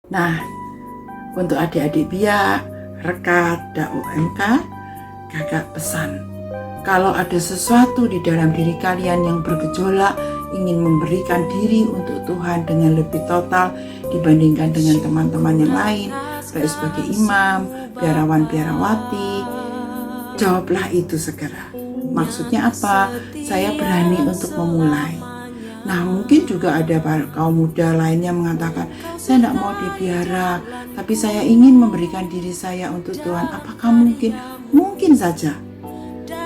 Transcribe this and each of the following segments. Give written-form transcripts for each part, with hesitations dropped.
Nah, untuk adik-adik biak, rekat, UMK, kakak pesan, kalau ada sesuatu di dalam diri kalian yang bergejolak, ingin memberikan diri untuk Tuhan dengan lebih total dibandingkan dengan teman-teman yang lain, baik sebagai imam, biarawan, biarawati, jawablah itu segera. Maksudnya apa? Saya berani untuk memulai. Nah, mungkin juga ada kaum muda lainnya mengatakan, saya tidak mau dibiara, tapi saya ingin memberikan diri saya untuk Tuhan. Apakah mungkin? Mungkin saja.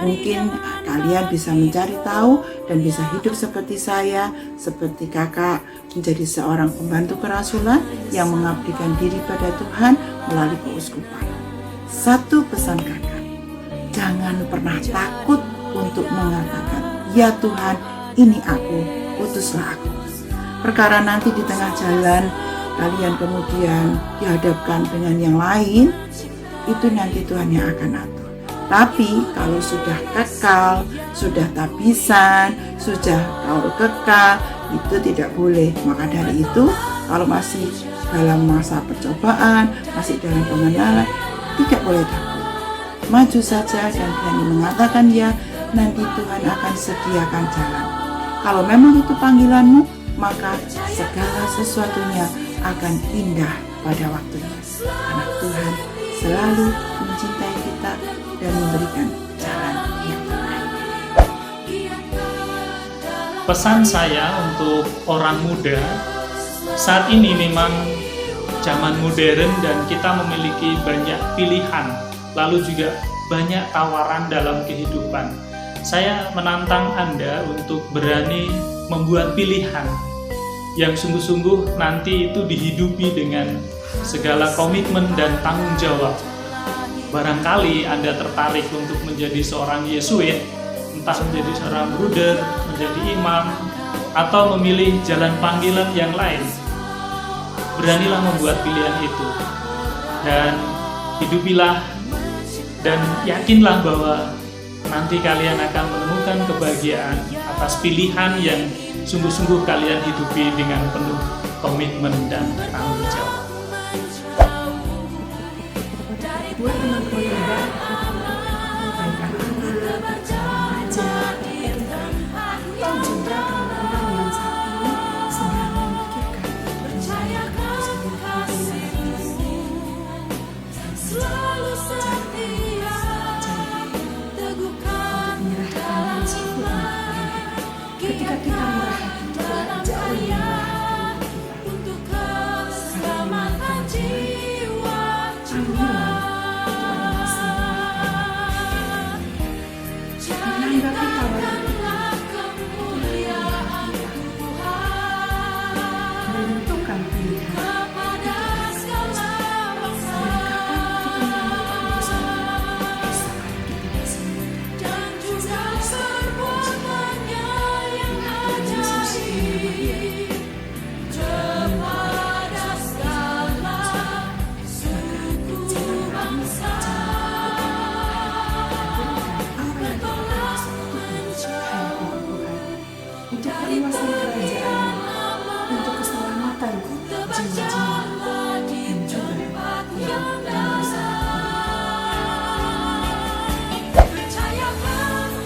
Mungkin kalian bisa mencari tahu dan bisa hidup seperti saya, seperti kakak, menjadi seorang pembantu kerasulan yang mengabdikan diri pada Tuhan melalui keuskupan. Satu pesan kakak, jangan pernah takut untuk mengatakan, ya Tuhan, ini aku, utuslah aku. Perkara nanti di tengah jalan kalian kemudian dihadapkan dengan yang lain, itu nanti Tuhan yang akan atur. Tapi kalau sudah kekal, sudah tabisan, sudah kekal, itu tidak boleh. Maka dari itu, kalau masih dalam masa percobaan, masih dalam pengenalan, tidak boleh takut. Maju saja dan berani mengatakan ya, nanti Tuhan akan sediakan jalan. Kalau memang itu panggilanmu, maka segala sesuatunya akan indah pada waktunya. Karena Tuhan selalu mencintai kita dan memberikan jalan yang terbaik. Pesan saya untuk orang muda, saat ini memang zaman modern dan kita memiliki banyak pilihan, lalu juga banyak tawaran dalam kehidupan. Saya menantang Anda untuk berani membuat pilihan yang sungguh-sungguh nanti itu dihidupi dengan segala komitmen dan tanggung jawab. Barangkali Anda tertarik untuk menjadi seorang Yesuit, entah menjadi seorang bruder, menjadi imam, atau memilih jalan panggilan yang lain. Beranilah membuat pilihan itu, dan hidupilah, dan yakinlah bahwa nanti kalian akan menemukan kebahagiaan atas pilihan yang sungguh-sungguh kalian hidupi dengan penuh komitmen dan tanggung jawab. Buat teman-teman muda, baik anak-anak, remaja, atau juga teman-teman yang saat ini sedang memikirkan perjalanan ketika kita merahati Tuhan jauh lebih menentukan pilihan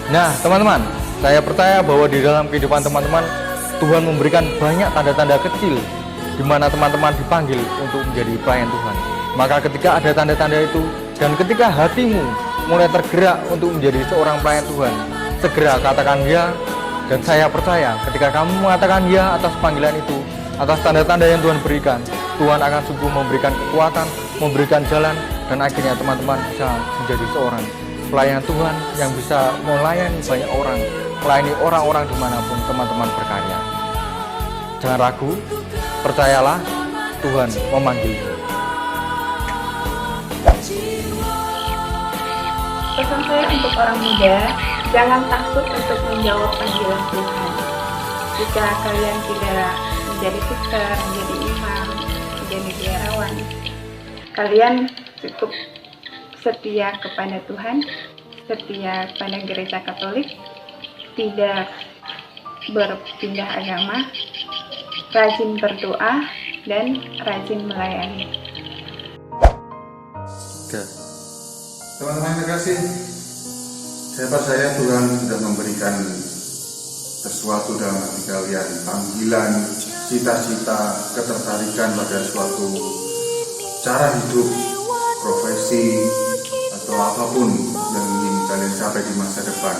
Nah, teman-teman, saya percaya bahwa di dalam kehidupan teman-teman, Tuhan memberikan banyak tanda-tanda kecil di mana teman-teman dipanggil untuk menjadi pelayan Tuhan. Maka ketika ada tanda-tanda itu, dan ketika hatimu mulai tergerak untuk menjadi seorang pelayan Tuhan, segera katakan ya. Dan saya percaya ketika kamu mengatakan ya atas panggilan itu, atas tanda-tanda yang Tuhan berikan, Tuhan akan sungguh memberikan kekuatan, memberikan jalan, dan akhirnya teman-teman bisa menjadi seorang pelayan Tuhan yang bisa melayani banyak orang, melayani orang-orang dimanapun teman-teman berkarya. Jangan ragu, percayalah, Tuhan memanggilmu. Pesan saya untuk orang muda, jangan takut untuk menjawab panggilan Tuhan. Jika kalian tidak menjadi suster, menjadi imam, menjadi biarawan, kalian cukup setia kepada Tuhan, setia pada gereja Katolik, tidak berpindah agama, rajin berdoa, dan rajin melayani. Oke. Teman-teman yang terkasih, saya percaya Tuhan sudah memberikan sesuatu dalam hati kalian, panggilan, cita-cita, ketertarikan pada suatu cara hidup, profesi, atau apapun yang ingin kalian capai di masa depan.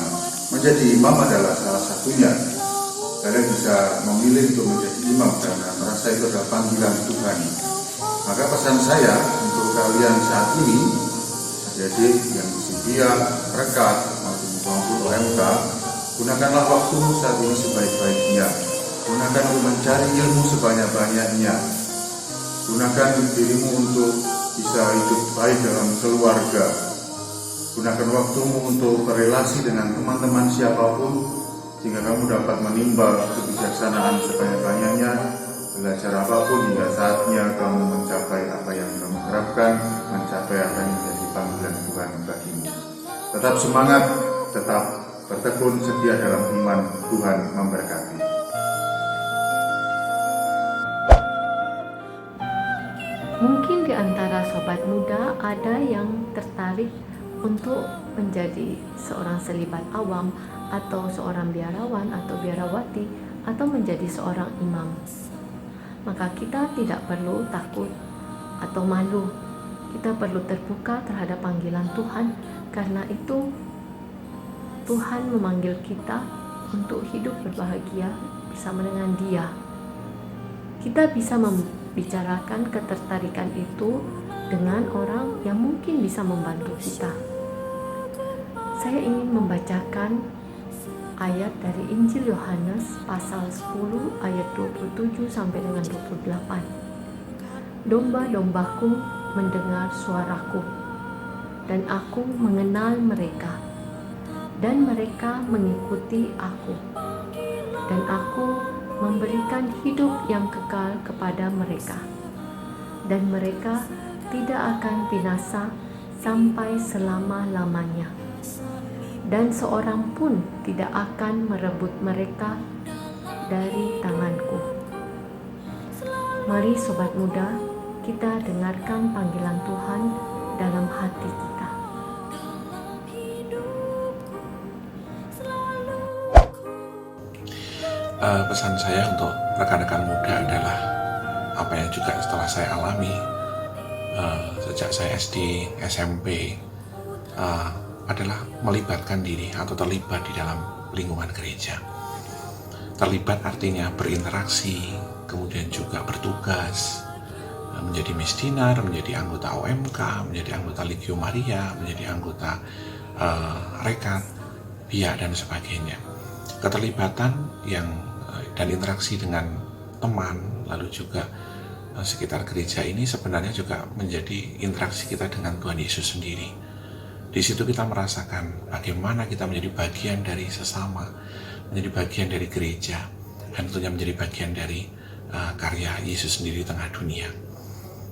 Menjadi imam adalah salah satunya. Kalian bisa memilih untuk menjadi imam karena merasa itu adalah panggilan Tuhan. Maka pesan saya untuk kalian saat ini, adik-adik yang di Sibia, Rekat, maupun OMK, gunakanlah waktumu saat ini sebaik-baiknya. Gunakan untuk mencari ilmu sebanyak-banyaknya. Gunakan dirimu untuk bisa hidup baik dalam keluarga. Gunakan waktumu untuk berrelasi dengan teman-teman siapapun, sehingga kamu dapat menimba kebijaksanaan sebanyak-banyaknya. Belajar apapun hingga saatnya kamu mencapai apa yang kamu harapkan, mencapai apa yang menjadi panggilan Tuhan bagimu. Tetap semangat, tetap bertekun setia dalam iman. Tuhan memberkati. Mungkin di antara sobat muda ada yang tertarik untuk menjadi seorang selibat awam atau seorang biarawan atau biarawati atau menjadi seorang imam. Maka kita tidak perlu takut atau malu. Kita perlu terbuka terhadap panggilan Tuhan, karena itu Tuhan memanggil kita untuk hidup berbahagia bersama dengan Dia. Kita bisa membicarakan ketertarikan itu dengan orang yang mungkin bisa membantu kita. Saya ingin membacakan ayat dari Injil Yohanes pasal 10 ayat 27 sampai dengan 28. Domba-dombaku mendengar suaraku, dan aku mengenal mereka, dan mereka mengikuti aku, dan aku memberikan hidup yang kekal kepada mereka, dan mereka tidak akan binasa sampai selama-lamanya, dan seorang pun tidak akan merebut mereka dari tanganku. Mari sobat muda, kita dengarkan panggilan Tuhan dalam hati kita. Pesan saya untuk rekan-rekan muda adalah apa yang juga setelah saya alami sejak saya SD, SMP, adalah melibatkan diri atau terlibat di dalam lingkungan gereja. Terlibat artinya berinteraksi, kemudian juga bertugas, menjadi misdinar, menjadi anggota OMK, menjadi anggota Legio Maria, menjadi anggota Rekat, BIA, dan sebagainya. Keterlibatan dan interaksi dengan teman, lalu juga sekitar gereja ini sebenarnya juga menjadi interaksi kita dengan Tuhan Yesus sendiri. Di situ kita merasakan bagaimana kita menjadi bagian dari sesama, menjadi bagian dari gereja, dan tentunya menjadi bagian dari karya Yesus sendiri di tengah dunia.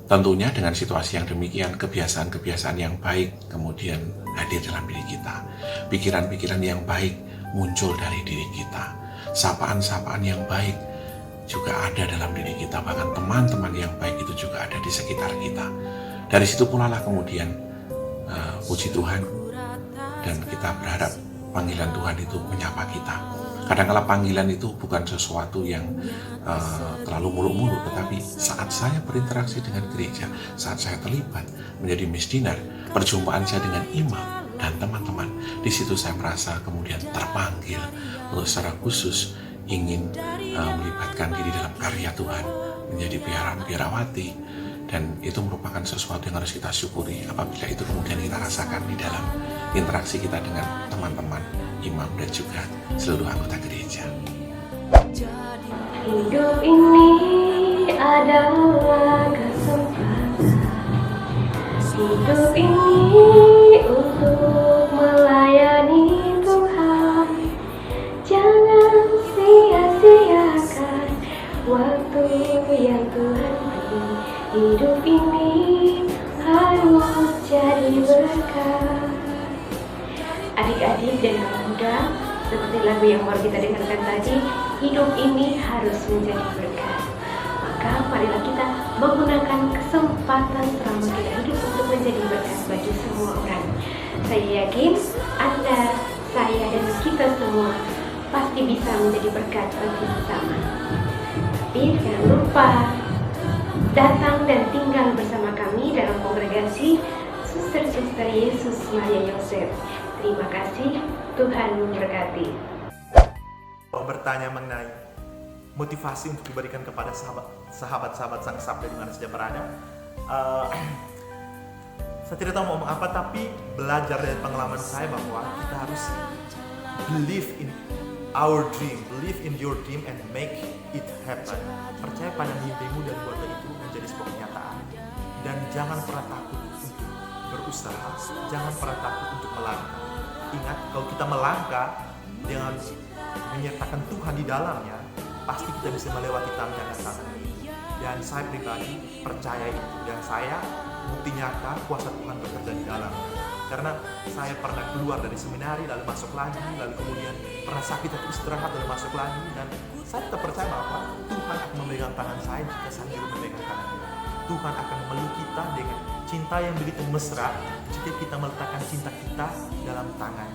Tentunya dengan situasi yang demikian, kebiasaan-kebiasaan yang baik kemudian hadir dalam diri kita. Pikiran-pikiran yang baik muncul dari diri kita. Sapaan-sapaan yang baik juga ada dalam diri kita. Bahkan teman-teman yang baik itu juga ada di sekitar kita. Dari situ pula lah kemudian puji Tuhan, dan kita berharap panggilan Tuhan itu menyapa kita. Kadang-kala panggilan itu bukan sesuatu yang terlalu muluk-muluk, tetapi saat saya berinteraksi dengan gereja, saat saya terlibat menjadi misdinar, perjumpaan saya dengan imam dan teman-teman, di situ saya merasa kemudian terpanggil untuk secara khusus ingin melibatkan diri dalam karya Tuhan, menjadi biarawati, dan itu merupakan sesuatu yang harus kita syukuri apabila itu kemudian kita rasakan di dalam interaksi kita dengan teman-teman, imam, dan juga seluruh anggota gereja. Hidup ini adalah kesempatan. Hidup ini untuk melayani Tuhan. Jangan sia-siakan waktu yang Tuhan beri. Hidup ini harus jadi berkat. Adik-adik dan anak muda, seperti lagu yang baru kita dengarkan tadi, hidup ini harus menjadi berkat. Maka marilah kita menggunakan kesempatan selama kita hidup untuk menjadi berkat bagi semua orang. Saya yakin Anda, saya, dan kita semua pasti bisa menjadi berkat bagi sesama. Tapi jangan lupa datang dan tinggal bersama kami dalam kongregasi Suster-Suster Yesus Maria Yosef. Terima kasih, Tuhan memberkati. Bertanya mengenai motivasi untuk diberikan kepada sahabat-sahabat Sang Sabda di mana saja berada. Saya tidak tahu mau ngomong apa, tapi belajar dari pengalaman saya bahwa kita harus believe in our dream, believe in your dream and make it happen. Percaya pada mimpimu dan buatlah itu menjadi sebuah kenyataan. Dan jangan pernah takut untuk berusaha, jangan pernah takut untuk melangkah. Ingat, kalau kita melangkah dengan menyertakan Tuhan di dalamnya, pasti kita bisa melewati tantangan-tantangan ini. Dan saya pribadi percaya itu, dan saya bukti nyata kuasa Tuhan bekerja di dalamnya. Karena saya pernah keluar dari seminari, lalu masuk lagi, lalu kemudian pernah sakit atau istirahat, lalu masuk lagi, dan saya tetap percaya bahwa Tuhan akan memegang tangan saya jika saya juga memegang tangan Dia. Tuhan akan memeluk kita dengan cinta yang begitu mesra jika kita meletakkan cinta kita dalam tangan.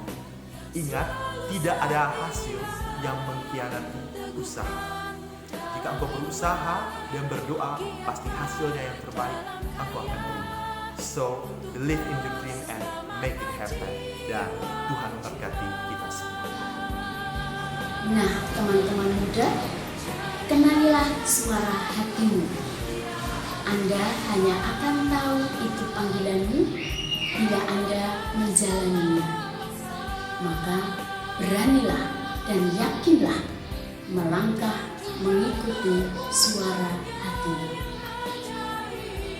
Ingat, tidak ada hasil yang mengkhianati usaha. Jika engkau berusaha dan berdoa, pasti hasilnya yang terbaik engkau akan terima. So, believe in the dream and make it happen. Dan Tuhan memberkati kita semua. Nah, teman-teman muda, kenalilah suara hatimu. Anda hanya akan tahu itu panggilanmu bila Anda menjalaninya. Maka beranilah dan yakinlah melangkah mengikuti suara hatimu.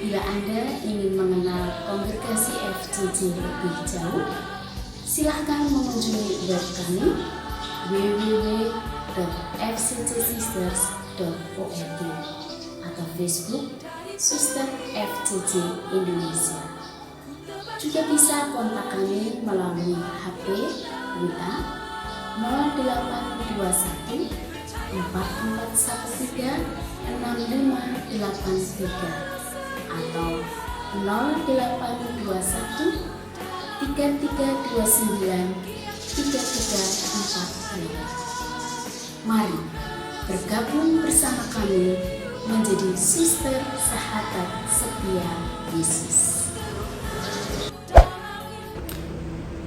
Bila Anda ingin mengenal kongregasi FCC lebih jauh, silahkan mengunjungi web kami www.fccsisters.org atau Facebook Suster FCC Indonesia. Juga bisa kontak kami melalui HP WA 0821 4413 6583 atau 0821 3329 3340. Mari bergabung bersama kami menjadi suster sahabat setia Yesus.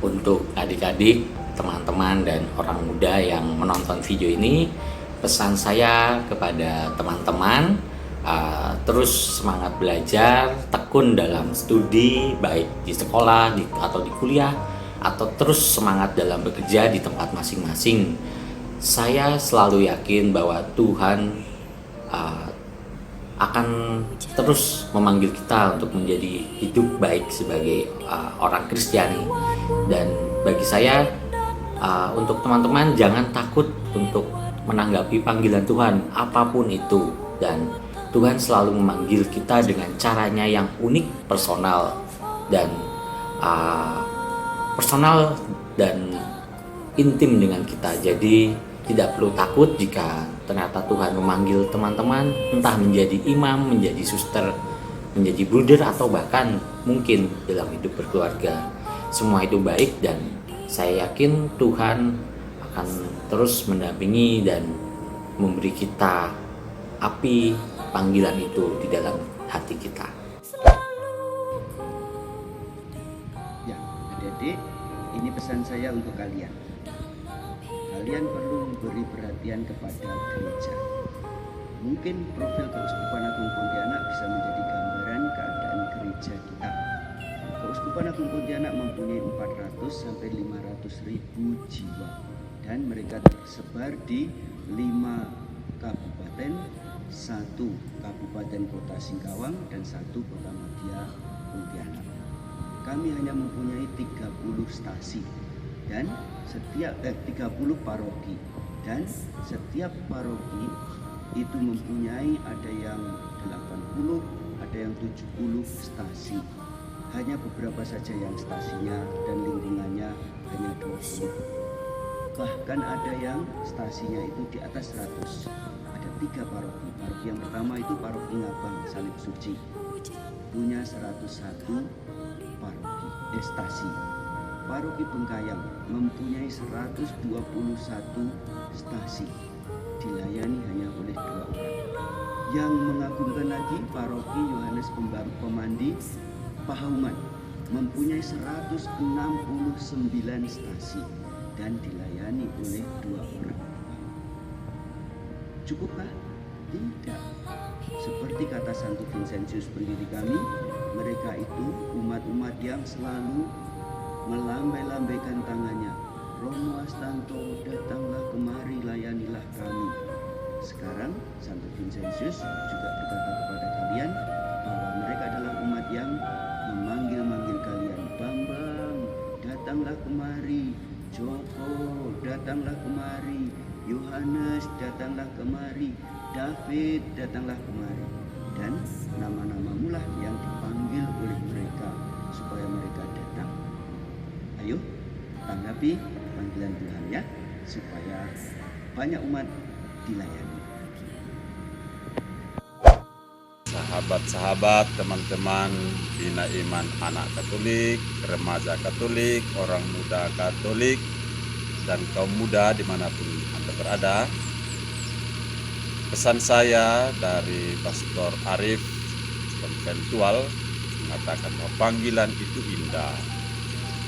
Untuk adik-adik, teman-teman, dan orang muda yang menonton video ini, pesan saya kepada teman-teman, terus semangat belajar, tekun dalam studi, baik di sekolah atau di kuliah, atau terus semangat dalam bekerja di tempat masing-masing. Saya selalu yakin bahwa Tuhan akan terus memanggil kita untuk menjadi hidup baik sebagai orang Kristiani. Dan bagi saya, untuk teman-teman, jangan takut untuk menanggapi panggilan Tuhan apapun itu, dan Tuhan selalu memanggil kita dengan caranya yang unik, personal dan intim dengan kita. Jadi tidak perlu takut jika ternyata Tuhan memanggil teman-teman, entah menjadi imam, menjadi suster, menjadi bruder, atau bahkan mungkin dalam hidup berkeluarga. Semua itu baik, dan saya yakin Tuhan akan terus mendampingi dan memberi kita api panggilan itu di dalam hati kita. Ya, adik-adik, ini pesan saya untuk kalian. Kalian perlu memberi perhatian kepada gereja. Mungkin profil Keuskupan Agung Pontianak bisa menjadi gambaran keadaan gereja kita. Keuskupan Agung Pontianak mempunyai 400 sampai 500 ribu jiwa, dan mereka tersebar di 5 kabupaten, 1 kabupaten kota Singkawang, dan 1 kota Madya Pontianak. Kami hanya mempunyai 30 stasi dan setiap 30 paroki, dan setiap paroki itu mempunyai ada yang 80, ada yang 70 stasi. Hanya beberapa saja yang stasinya dan lingkungannya hanya 20. Bahkan ada yang stasinya itu di atas 100. Ada 3 paroki. Paroki yang pertama itu paroki Ngabang Salib Suci, punya 101 stasi. Paroki Bengkayang mempunyai 121 stasi, dilayani hanya oleh 2 orang. Yang mengagumkan lagi, paroki Yohanes Pemandi Pahauman mempunyai 169 stasi dan dilayani oleh 2 orang. Cukupkah? Tidak. Seperti kata Santo Vincentius pendiri kami, mereka itu umat-umat yang selalu melambai-lambaikan tangannya. Romo Astanto, datanglah kemari, layanilah kami. Sekarang Santo Vincentius juga berkata kepada kalian bahwa mereka adalah umat yang memanggil-manggil kalian. Bambang, datanglah kemari. Joko, datanglah kemari. Yohanes, datanglah kemari. David, datanglah kemari. Dan nama-namamu lah yang dipanggil oleh mereka supaya mereka datang. Ayo, tanggapi panggilan Tuhan ya, supaya banyak umat dilayani. Sahabat-sahabat, teman-teman Bina Iman Anak Katolik, Remaja Katolik, orang muda Katolik, dan kaum muda dimanapun Anda berada, pesan saya dari Pastor Arif konventual mengatakan bahwa panggilan itu indah.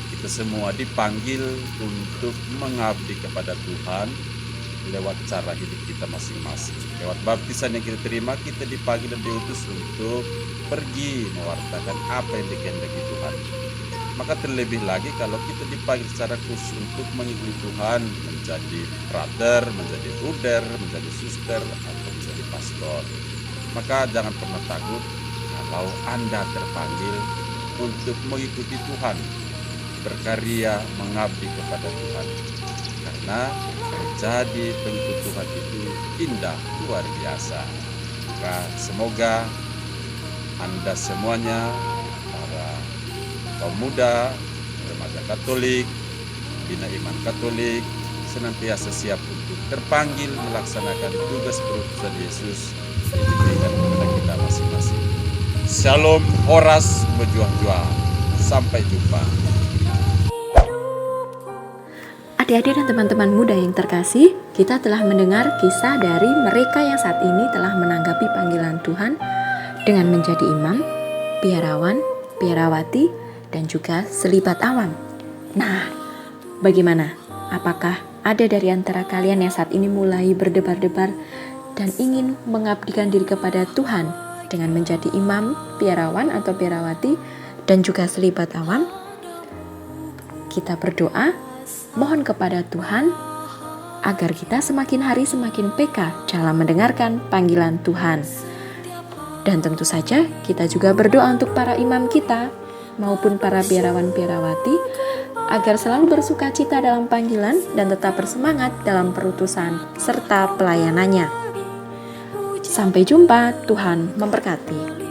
Kita semua dipanggil untuk mengabdi kepada Tuhan lewat cara hidup kita masing-masing. Lewat baptisan yang kita terima, kita dipanggil dan diutus untuk pergi mewartakan apa yang dikehendaki Tuhan. Maka terlebih lagi kalau kita dipanggil secara khusus untuk mengikuti Tuhan, menjadi brother, menjadi bruder, menjadi suster, atau menjadi pastor. Maka jangan pernah takut kalau Anda terpanggil untuk mengikuti Tuhan, berkarya mengabdi kepada Tuhan. Karena menjadi pengikut Tuhan itu indah, luar biasa. Maka semoga Anda semuanya, para kaum muda, remaja Katolik, Bina Iman Katolik, senantiasa siap untuk terpanggil melaksanakan tugas perutusan Yesus yang diberikan kepada kita masing-masing. Shalom, Horas berjuang-juang. Sampai jumpa. Adik-adik dan teman-teman muda yang terkasih, kita telah mendengar kisah dari mereka yang saat ini telah menanggapi panggilan Tuhan dengan menjadi imam, biarawan, biarawati, dan juga selibat awam. Nah, bagaimana? Apakah ada dari antara kalian yang saat ini mulai berdebar-debar dan ingin mengabdikan diri kepada Tuhan dengan menjadi imam, biarawan atau biarawati, dan juga selibat awam? Kita berdoa, mohon kepada Tuhan agar kita semakin hari semakin peka dalam mendengarkan panggilan Tuhan. Dan tentu saja kita juga berdoa untuk para imam kita maupun para biarawan-biarawati agar selalu bersuka cita dalam panggilan dan tetap bersemangat dalam perutusan serta pelayanannya. Sampai jumpa, Tuhan memberkati.